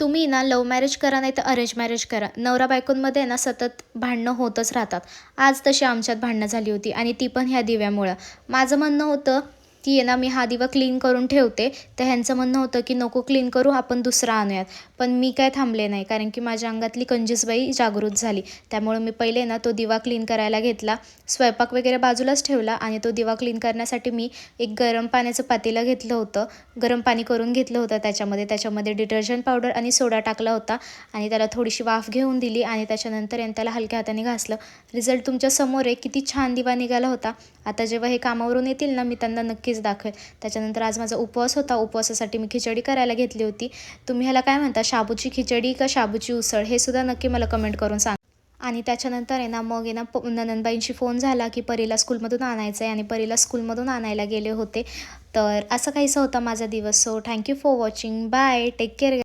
तुम्ही ना love marriage करा नाही तर अरेंज मॅरेज करा, नवरा बायकोंमध्ये ना सतत भांडणं होतच राहतात. आज तशी आमच्यात भांडणं झाली होती आणि ती पण ह्या दिव्यामुळं. माझं म्हणणं होतं की आहे ना मी हा दिवा क्लीन करून ठेवते, तर ह्यांचं म्हणणं होतं की नको क्लीन करू, आपण दुसरा आणूयात. पण मी काय थांबले नाही, कारण की माझ्या अंगातली कंजूसबाई जागृत झाली. त्यामुळं मी पहिले ना तो दिवा क्लीन करायला घेतला, स्वयंपाक वगैरे बाजूलाच ठेवला आणि तो दिवा क्लीन करण्यासाठी मी एक गरम पाण्याचं पातेलं घेतलं होतं. गरम पाणी करून घेतलं होतं, त्याच्यामध्ये डिटर्जंट पावडर आणि सोडा टाकला होता आणि त्याला थोडीशी वाफ घेऊन दिली आणि त्याच्यानंतर त्याला हलक्या हाताने घासलं. रिझल्ट तुमच्या समोर आहे, किती छान दिवा निघाला होता. आता जेव्हा हे कामावरून येतील ना, मी त्यांना नक्कीच दाखवेल. त्याच्यानंतर आज माझा उपवास होता, उपवासासाठी मी खिचडी करायला घेतली होती. तुम्ही ह्याला काय म्हणता, शाबूची खिचडी का शाबूची उसळ, हे सुद्धा नक्की मला कमेंट करून सांगा. आणि त्याच्यानंतर आहे ना मग आहे ना ननंदबाईंशी फोन झाला की परीला स्कूलमधून आणायचं आहे आणि परीला स्कूलमधून आणायला गेले होते. तर असं काहीसं होता माझा दिवस. So thank you for watching. Bye, take care.